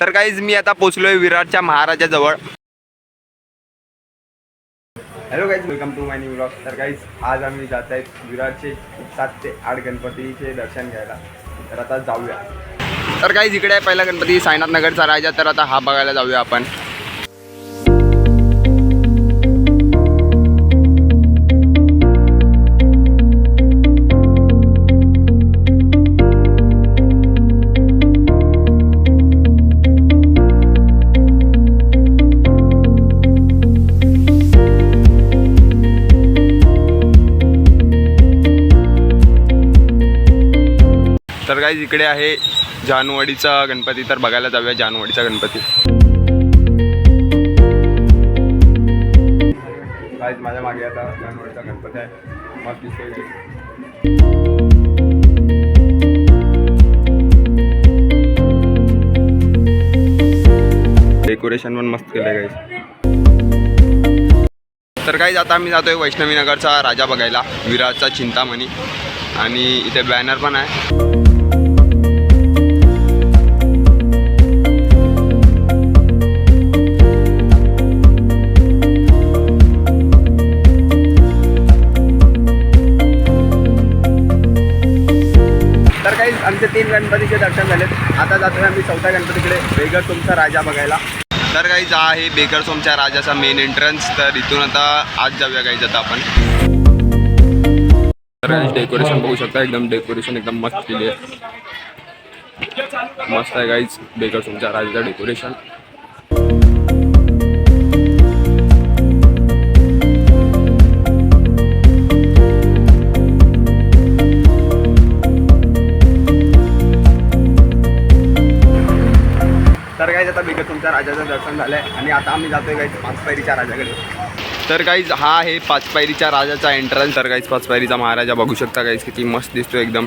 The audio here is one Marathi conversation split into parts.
तर गाईज मी आता पोचलोय विरारच्या महाराजाजवळ. Hello guys, welcome to my new blog. तर गाईज आज आम्ही जात आहेत विरारचे 7 ते 8 गणपतीचे दर्शन घ्यायला. तर आता जाऊया. तर गाईज इकडे आहे पहिला गणपती साईनाथ नगरचा राजा. तर आता हा बघायला जाऊया आपण. तर गाईज इकडे आहे जानवाडीचा गणपती. तर बघायला जाऊया जानवाडीचा गणपती. गाईज माझ्या मागे आता जानवाडीचा गणपती आहे. मस्त दिसतोय गाईज. डेकोरेशन पण मस्त केलंय गाईज. तर गाईज आता आम्ही जातोय वैष्णवी नगरचा राजा बघायला, विरारचा चिंतामणी. आणि इथे बॅनर पण आहे. तर काही आमचे 3 गणपतीचे दर्शन झालेत. आता जातोय आम्ही 4थ्या गणपतीकडे, बेगरसोमचा राजा बघायला. तर काही हा आहे बेगरसोमच्या राजाचा मेन एंट्रन्स. तर इथून आता आज जाऊया गाईज आता आपण. तर डेकोरेशन बघू शकता, एकदम डेकोरेशन एकदम मस्त केली आहे. मस्त आहे गाईज बेगरसोमच्या राजाचं डेकोरेशन. तर गाईज आता बेगरसोमच्या राजाचं दर्शन झालं आहे आणि आता आम्ही जातोय गाईज 5 पायरीच्या राजाकडे. तर गाईज हा आहे 5 पायरीच्या राजाचा एंट्रन्स. तर गाईज 5 पायरीचा महाराजा बघू शकता गाईज, किती मस्त दिसतो एकदम.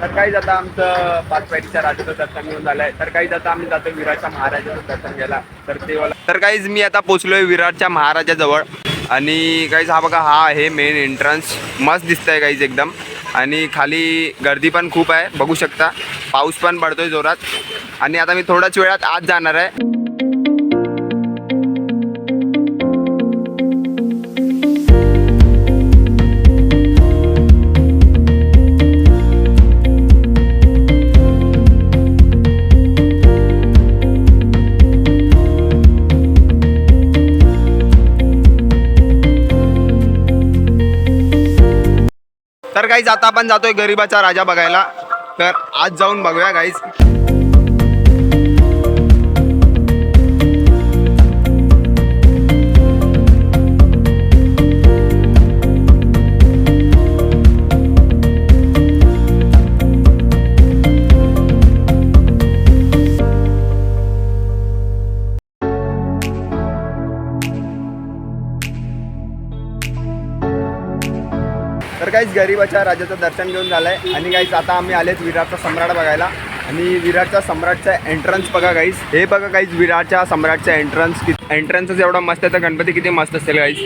तर काहीच आता आमचं 5 पायरीच्या राजाचं दर्शन घेऊन झालं आहे. तर काहीच आता आम्ही जातो विरारच्या महाराजाचं दर्शन घ्यायला. तर काहीच मी आता पोचलोय विरारच्या महाराजाजवळ. आणि काहीच हा बघा, हा आहे मेन एंट्रन्स. मस्त दिसतंय काहीच एकदम. आणि खाली गर्दी पण खूप आहे बघू शकता. पाऊस पण पडतोय जोरात. आणि आता मी थोड्याच वेळात आत जाणार आहे. तर गाईज आता आपण जातोय गरिबाचा राजा बघायला. तर आज जाऊन बघूया गाईज. तर काहीच गरिबाच्या राजाचं दर्शन घेऊन झालं आहे. आणि काहीच आता आम्ही आलेत विरारचा सम्राट बघायला. आणि विरारच्या सम्राटचा एंट्रन्स बघा गाईज. हे बघा काहीच विरारच्या सम्राटचा एंट्रन्सच एवढा मस्त आहे. तर गणपती किती मस्त असेल गाईज.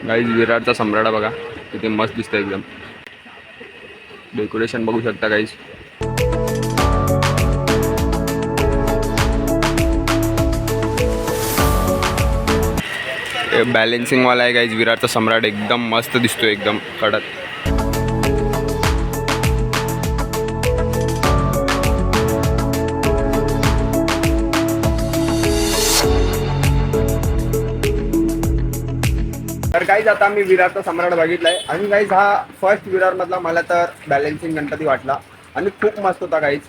गाईज विरारचा सम्राट बघा, किती मस्त दिसतं एकदम. डेकोरेशन बघू शकता गाईज. बॅलेन्सिंग वाला आहे गाईज विरारचा सम्राट. एकदम मस्त दिसतोय एकदम कडक. तर गाईज आता आम्ही विरारचा सम्राट बघितलाय. आणि गाईज हा फर्स्ट विरार मधला मला तर बॅलेन्सिंग गणपती वाटला. आणि खूप मस्त होता गाईज.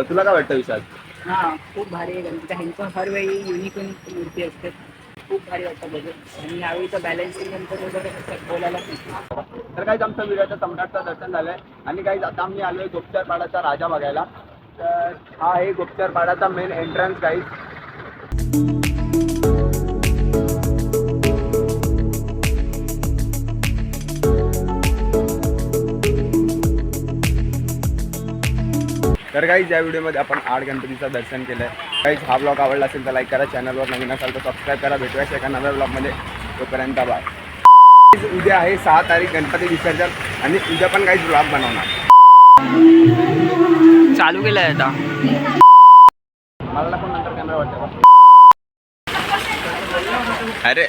तुला काय वाटतं विशाल? हां, खूप भारी आहे गणपती. ह्यांचं हर वेळी युनिक मूर्ती असते. खूप भारी वाटतं बघून. आणि यावेळी तर बॅलन्सिंग गणपती वगैरे बोलायला. तर काहीच आमचं विरारच्या सम्राटचं दर्शन झालंय. आणि काहीच आता आम्ही आलोय गुप्तरपाडाचा राजा बघायला. तर हा आहे गुप्तरपाडाचा मेन एंट्रन्स गाईज. तर काहीच या व्हिडिओमध्ये आपण 8 गणपतीचं दर्शन केलं आहे. काहीच हा ब्लॉग आवडला असेल तर लाईक करा, चॅनलवर नवीन असाल तर सबस्क्राईब करा. भेटूया एका नव्या ब्लॉगमध्ये. तोपर्यंत बाय. उद्या आहे 6 तारीख गणपती विसर्जन आणि उद्या पण काहीच ब्लॉग बनवणार. चालू केलंय आता. मला पण नंतर कॅमेरा वाटतं. अरे